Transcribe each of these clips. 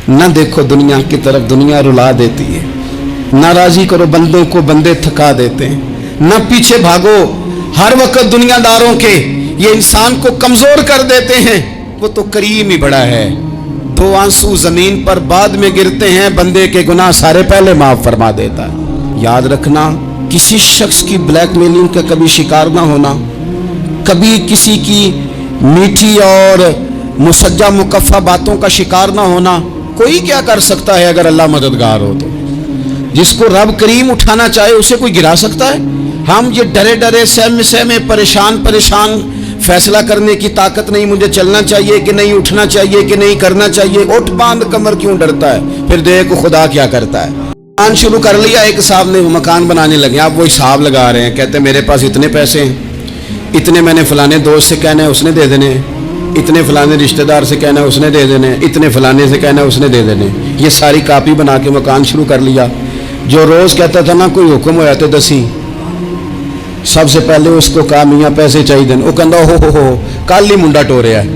نہ دیکھو دنیا کی طرف، دنیا رلا دیتی ہے، نہ راضی کرو بندوں کو، بندے تھکا دیتے ہیں، نہ پیچھے بھاگو ہر وقت دنیا داروں کے، یہ انسان کو کمزور کر دیتے ہیں۔ وہ تو کریم ہی بڑا ہے، 2 آنسو زمین پر بعد میں گرتے ہیں، بندے کے گناہ سارے پہلے معاف فرما دیتا ہے۔ یاد رکھنا، کسی شخص کی بلیک میلنگ کا کبھی شکار نہ ہونا، کبھی کسی کی میٹھی اور مسجع مکفہ باتوں کا شکار نہ ہونا۔ کوئی کیا کر سکتا ہے اگر اللہ مددگار ہو تو؟ جس کو رب کریم اٹھانا چاہے اسے کوئی گرا سکتا ہے؟ ہم یہ ڈرے ڈرے سہمے سہمے پریشان فیصلہ کرنے کی طاقت نہیں، مجھے چلنا چاہیے کہ نہیں، اٹھنا چاہیے کہ نہیں، کرنا چاہیے، اٹھ باندھ کمر کیوں ڈرتا ہے؟ پھر دیکھ خدا کیا کرتا ہے۔ مکان شروع کر لیا، ایک صاحب نے مکان بنانے لگے، آپ وہ حساب لگا رہے ہیں، کہتے ہیں میرے پاس اتنے پیسے ہیں، اتنے میں نے فلانے دوست سے کہنا ہے اس نے دے دینے، اتنے فلانے رشتہ دار سے کہنا ہے اس نے دے دینے، اتنے فلانے سے کہنا ہے اس نے دے دینے۔ یہ ساری کاپی بنا کے مکان شروع کر لیا۔ جو روز کہتا تھا نا کوئی حکم ہوا تو دسی، سب سے پہلے اس کو کہا میاں پیسے چاہیے، وہ کہندا ہو کل ہی منڈا ٹوریا ہے،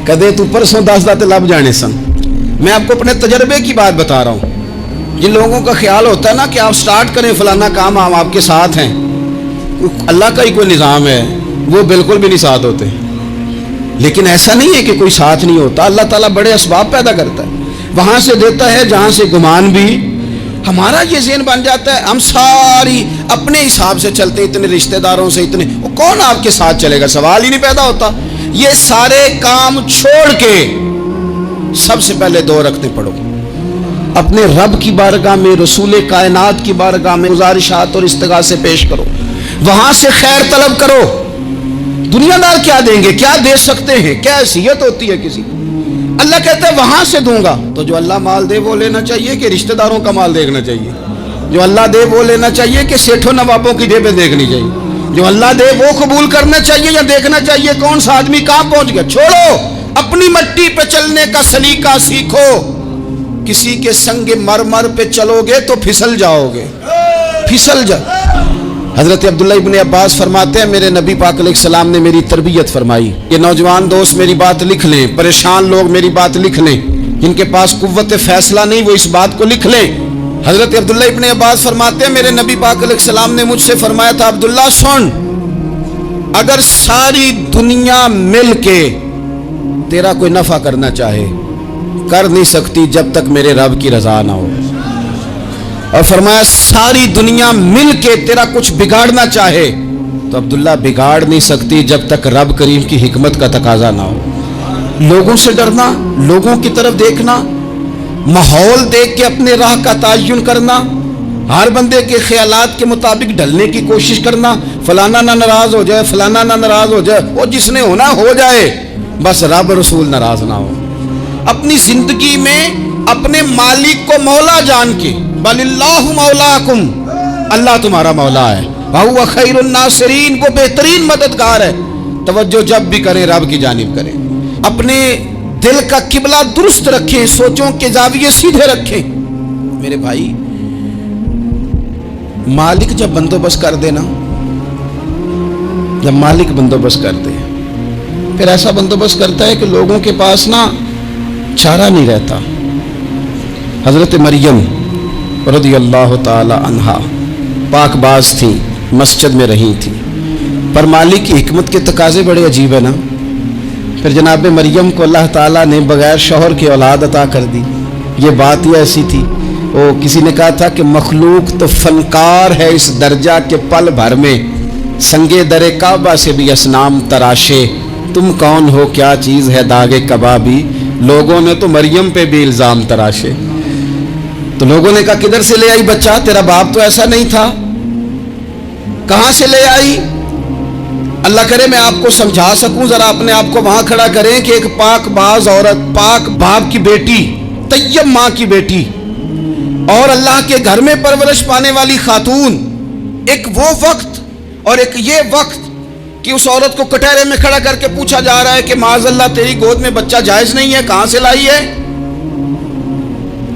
کدے تو پرسوں 10 داتے لب جانے سن۔ میں آپ کو اپنے تجربے کی بات بتا رہا ہوں۔ جن لوگوں کا خیال ہوتا ہے نا کہ آپ سٹارٹ کریں فلانا کام، ہم آپ کے ساتھ ہیں، اللہ کا ہی کوئی نظام ہے، وہ بالکل بھی نہیں ساتھ ہوتے۔ لیکن ایسا نہیں ہے کہ کوئی ساتھ نہیں ہوتا، اللہ تعالیٰ بڑے اسباب پیدا کرتا ہے، وہاں سے دیتا ہے جہاں سے گمان بھی۔ ہمارا یہ ذہن بن جاتا ہے ہم ساری اپنے حساب سے چلتے ہیں، اتنے رشتہ داروں سے، اتنے، وہ کون آپ کے ساتھ چلے گا؟ سوال ہی نہیں پیدا ہوتا۔ یہ سارے کام چھوڑ کے سب سے پہلے 2 رکعتیں پڑھو، اپنے رب کی بارگاہ میں، رسول کائنات کی بارگاہ میں گزارشات اور استغاثے پیش کرو، وہاں سے خیر طلب کرو۔ دنیا دار کیا دیں گے، کیا دے سکتے ہیں، کیا حیثیت ہوتی ہے کسی؟ اللہ کہتا ہے وہاں سے دوں گا۔ تو جو اللہ مال دے وہ لینا چاہیے کہ رشتہ داروں کا مال دیکھنا چاہیے؟ جو اللہ دے وہ لینا چاہیے کہ سیٹھوں نوابوں کی جیبیں دیکھنی چاہیے؟ جو اللہ دے وہ قبول کرنا چاہیے یا دیکھنا چاہیے کون سا آدمی کہاں پہنچ گیا؟ چھوڑو، اپنی مٹی پہ چلنے کا سلیقہ سیکھو۔ کسی کے سنگ مرمر پہ چلو گے تو پھسل جاؤ گے، پھسل جا۔ حضرت عبداللہ ابن عباس فرماتے ہیں میرے نبی پاک علیہ السلام نے میری تربیت فرمائی۔ یہ نوجوان دوست میری بات لکھ لیں، پریشان لوگ میری بات لکھ لیں، جن کے پاس قوت فیصلہ نہیں وہ اس بات کو لکھ لیں۔ حضرت عبداللہ ابن عباس فرماتے ہیں میرے نبی پاک علیہ السلام نے مجھ سے فرمایا تھا، عبداللہ سن، اگر ساری دنیا مل کے تیرا کوئی نفع کرنا چاہے کر نہیں سکتی جب تک میرے رب کی رضا نہ ہو، اور فرمایا ساری دنیا مل کے تیرا کچھ بگاڑنا چاہے تو عبداللہ بگاڑ نہیں سکتی جب تک رب کریم کی حکمت کا تقاضا نہ ہو۔ لوگوں سے ڈرنا، لوگوں کی طرف دیکھنا، ماحول دیکھ کے اپنے راہ کا تعین کرنا، ہر بندے کے خیالات کے مطابق ڈھلنے کی کوشش کرنا، فلانا نہ ناراض ہو جائے، فلانا نہ ناراض ہو جائے، وہ جس نے ہونا ہو جائے، بس رب رسول ناراض نہ ہو۔ اپنی زندگی میں اپنے مالک کو مولا جان کے، بل اللہ مولاکم، اللہ تمہارا مولا ہے، وہو خیر الناصرین، وہ بہترین مددگار ہے۔ توجہ جب بھی کریں رب کی جانب کریں، اپنے دل کا قبلہ درست رکھیں، سوچوں کے زاویے سیدھے رکھیں۔ میرے بھائی، مالک جب بندوبست کر دے نا، جب مالک بندوبست کر دے پھر ایسا بندوبست کرتا ہے کہ لوگوں کے پاس نا چارہ نہیں رہتا۔ حضرت مریم رضی اللہ تعالی عنہا پاک باز تھی، مسجد میں رہی تھی، پر مالک کی حکمت کے تقاضے بڑے عجیب ہے نا۔ پھر جناب مریم کو اللہ تعالیٰ نے بغیر شوہر کی اولاد عطا کر دی۔ یہ بات ہی ایسی تھی، وہ کسی نے کہا تھا کہ مخلوق تو فنکار ہے اس درجہ کے پل بھر میں سنگے در کعبہ سے بھی اصنام تراشے، تم کون ہو کیا چیز ہے داغے کبابی، لوگوں نے تو مریم پہ بھی الزام تراشے۔ تو لوگوں نے کہا کدھر سے لے آئی بچہ، تیرا باپ تو ایسا نہیں تھا، کہاں سے لے آئی؟ اللہ کرے میں آپ کو سمجھا سکوں، ذرا اپنے آپ کو وہاں کھڑا کریں کہ ایک پاک باز عورت، پاک باپ کی بیٹی، طیب ماں کی بیٹی، اور اللہ کے گھر میں پرورش پانے والی خاتون، ایک وہ وقت اور ایک یہ وقت کہ اس عورت کو کٹہرے میں کھڑا کر کے پوچھا جا رہا ہے کہ معاذ اللہ تیری گود میں بچہ جائز نہیں ہے، کہاں سے لائی ہے؟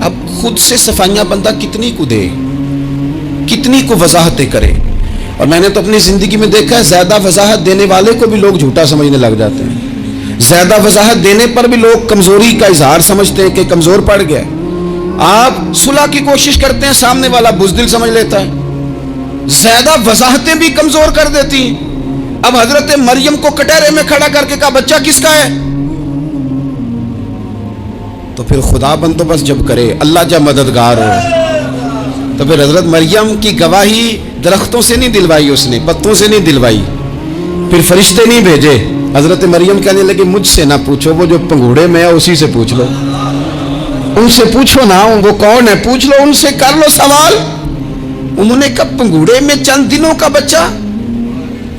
اب خود سے صفائیاں بندہ کتنی کو دے، کتنی کو وضاحتیں کرے۔ اور میں نے تو اپنی زندگی میں دیکھا ہے زیادہ وضاحت دینے والے کو بھی لوگ جھوٹا سمجھنے لگ جاتے ہیں۔ زیادہ وضاحت دینے پر بھی لوگ کمزوری کا اظہار سمجھتے ہیں کہ کمزور پڑ گیا. آپ صلح کی کوشش کرتے ہیں، سامنے والا بزدل سمجھ لیتا ہے. زیادہ وضاحتیں بھی کمزور کر دیتی ہیں. اب حضرت مریم کو کٹہرے میں کھڑا کر کے کہا بچہ کس کا ہے؟ تو پھر خدا بندوبست جب کرے، اللہ جب مددگار ہو، تو پھر حضرت مریم کی گواہی درختوں سے نہیں دلوائی، اس نے پتوں سے نہیں دلوائی، پھر فرشتے نہیں بھیجے. حضرت مریم کہنے لگے مجھ سے نہ پوچھو، وہ جو پنگوڑے میں ہے اسی سے پوچھ لو. ان سے پوچھو نا، وہ کون ہے پوچھ لو، ان سے کر لو سوال. انہوں نے کہا پنگوڑے میں چند دنوں کا بچہ،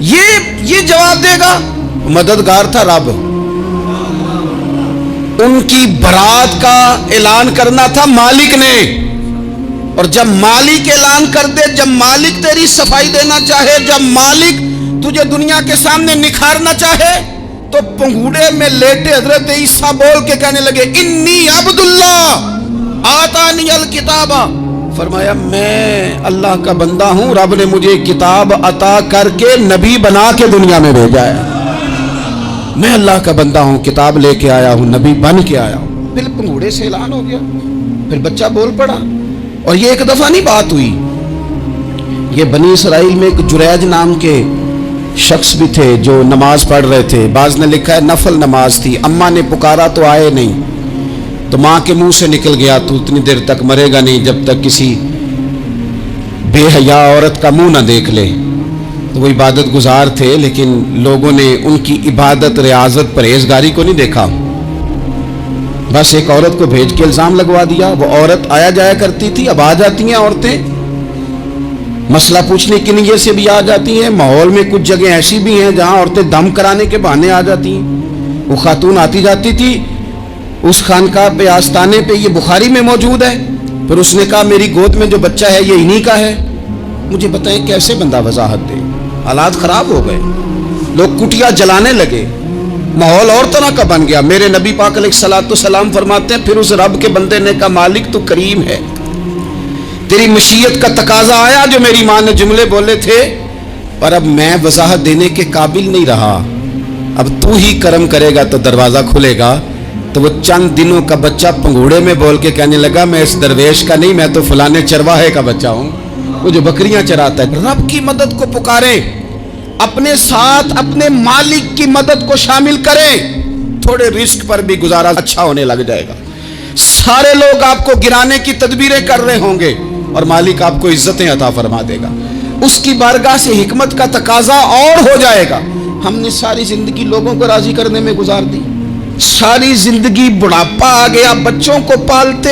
یہ جواب دے گا؟ مددگار تھا رب. ان کی برات کا اعلان کرنا تھا مالک نے، اور جب مالک اعلان کر دے، جب مالک تیری صفائی دینا چاہے، جب مالک تجھے دنیا کے سامنے نکھارنا چاہے، تو پنگوڑے میں لیٹے حضرت عیسیٰ بول کے کہنے لگے انی عبداللہ آتانی الکتاب. فرمایا میں اللہ کا بندہ ہوں، رب نے مجھے کتاب عطا کر کے نبی بنا کے دنیا میں بھیجا ہے. میں اللہ کا بندہ ہوں، کتاب لے کے آیا ہوں، نبی بن کے آیا ہوں. پھر پنگوڑے سے اعلان ہو گیا، پھر بچہ بول پڑا. اور یہ ایک دفعہ نہیں بات ہوئی، یہ بنی اسرائیل میں ایک جریج نام کے شخص بھی تھے جو نماز پڑھ رہے تھے. بعض نے لکھا ہے نفل نماز تھی. اماں نے پکارا تو آئے نہیں، تو ماں کے منہ سے نکل گیا تو اتنی دیر تک مرے گا نہیں جب تک کسی بے حیا عورت کا منہ نہ دیکھ لے. تو وہ عبادت گزار تھے، لیکن لوگوں نے ان کی عبادت، ریاضت، پرہیزگاری کو نہیں دیکھا. بس ایک عورت کو بھیج کے الزام لگوا دیا. وہ عورت آیا جایا کرتی تھی، اب آ جاتی ہیں عورتیں، مسئلہ پوچھنے کی نیت سے بھی آ جاتی ہیں. ماحول میں کچھ جگہ ایسی بھی ہیں جہاں عورتیں دم کرانے کے بہانے آ جاتی ہیں. وہ خاتون آتی جاتی تھی اس خانقاہ پہ، آستانے پہ. یہ بخاری میں موجود ہے. پھر اس نے کہا میری گود میں جو بچہ ہے یہ انہی کا ہے. مجھے بتائیں کیسے بندہ وضاحت دے؟ حالات خراب ہو گئے، لوگ کٹیا جلانے لگے، ماحول اور طرح کا بن گیا. میرے نبی پاک علیہ الصلوۃ والسلام فرماتے ہیں پھر اس رب کے بندے نے کہا مالک تو کریم ہے، تیری مشیت کا تقاضا آیا جو میری ماں نے جملے بولے تھے، پر اب میں وضاحت دینے کے قابل نہیں رہا، اب تو ہی کرم کرے گا تو دروازہ کھلے گا. تو وہ چند دنوں کا بچہ پنگوڑے میں بول کے کہنے لگا میں اس درویش کا نہیں، میں تو فلانے چرواہے کا بچہ ہوں، وہ جو بکریاں چراتا ہے. رب کی مدد کو پکارے، اپنے ساتھ اپنے مالک کی مدد کو شامل کرے، تھوڑے رزق پر بھی گزارا اچھا ہونے لگ جائے گا. سارے لوگ آپ کو گرانے کی تدبیریں کر رہے ہوں گے اور مالک آپ کو عزتیں عطا فرما دے گا. اس کی بارگاہ سے حکمت کا تقاضا اور ہو جائے گا. ہم نے ساری زندگی لوگوں کو راضی کرنے میں گزار دی، ساری زندگی بڑھاپا آ گیا بچوں کو پالتے،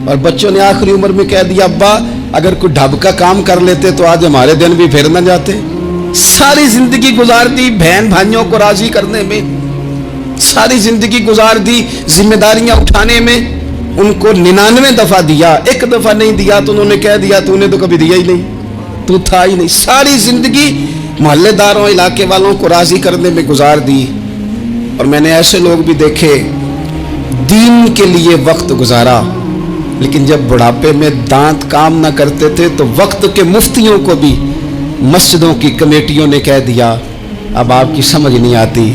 اور بچوں نے آخری عمر میں کہہ دیا ابا اگر کوئی ڈھب کا کام کر لیتے تو آج ہمارے دن بھی پھر نہ جاتے. ساری زندگی گزار دی بہن بھائیوں کو راضی کرنے میں، ساری زندگی گزار دی ذمہ داریاں اٹھانے میں. ان کو 99 دفعہ دیا، ایک دفعہ نہیں دیا تو انہوں نے کہہ دیا تو نے تو کبھی دیا ہی نہیں، تو تھا ہی نہیں. ساری زندگی محلے داروں، علاقے والوں کو راضی کرنے میں گزار دی. اور میں نے ایسے لوگ بھی دیکھے دین کے لیے وقت گزارا، لیکن جب بڑھاپے میں دانت کام نہ کرتے تھے تو وقت کے مفتیوں کو بھی مسجدوں کی کمیٹیوں نے کہہ دیا اب آپ کی سمجھ نہیں آتی،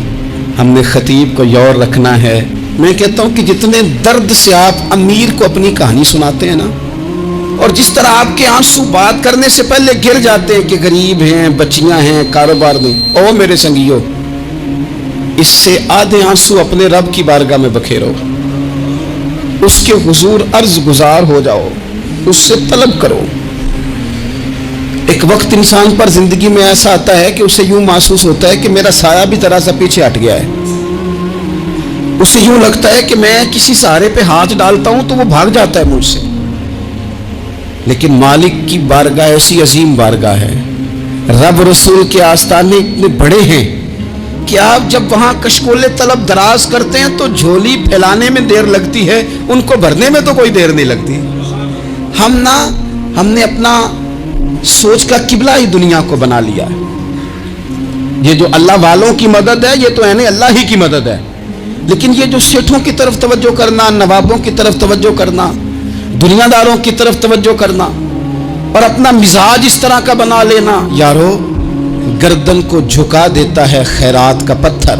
ہم نے خطیب کو یور رکھنا ہے. میں کہتا ہوں کہ جتنے درد سے آپ امیر کو اپنی کہانی سناتے ہیں نا، اور جس طرح آپ کے آنسو بات کرنے سے پہلے گر جاتے ہیں کہ غریب ہیں، بچیاں ہیں، کاروبار نہیں، او میرے سنگیو، اس سے آدھے آنسو اپنے رب کی بارگاہ میں بکھیرو، اس کے حضور عرض گزار ہو جاؤ، اس سے طلب کرو. ایک وقت انسان پر زندگی میں ایسا آتا ہے کہ اسے یوں محسوس ہوتا ہے کہ میرا سایہ بھی ذرا سا پیچھے ہٹ گیا ہے. اسے یوں لگتا ہے کہ میں کسی سہارے پہ ہاتھ ڈالتا ہوں تو وہ بھاگ جاتا ہے مجھ سے. لیکن مالک کی بارگاہ ایسی عظیم بارگاہ ہے، رب رسول کے آستانے اتنے بڑے ہیں کہ آپ جب وہاں کشکول طلب دراز کرتے ہیں تو جھولی پھیلانے میں دیر لگتی ہے، ان کو بھرنے میں تو کوئی دیر نہیں لگتی. ہم نے اپنا سوچ کا قبلہ ہی دنیا کو بنا لیا ہے. یہ جو اللہ والوں کی مدد ہے یہ تو ہے نہیں، اللہ ہی کی مدد ہے. لیکن یہ جو سیٹھوں کی طرف توجہ کرنا، نوابوں کی طرف توجہ کرنا، دنیا داروں کی طرف توجہ کرنا اور اپنا مزاج اس طرح کا بنا لینا، یارو گردن کو جھکا دیتا ہے خیرات کا پتھر.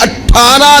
18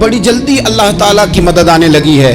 بڑی جلدی اللہ تعالیٰ کی مدد آنے لگی ہے.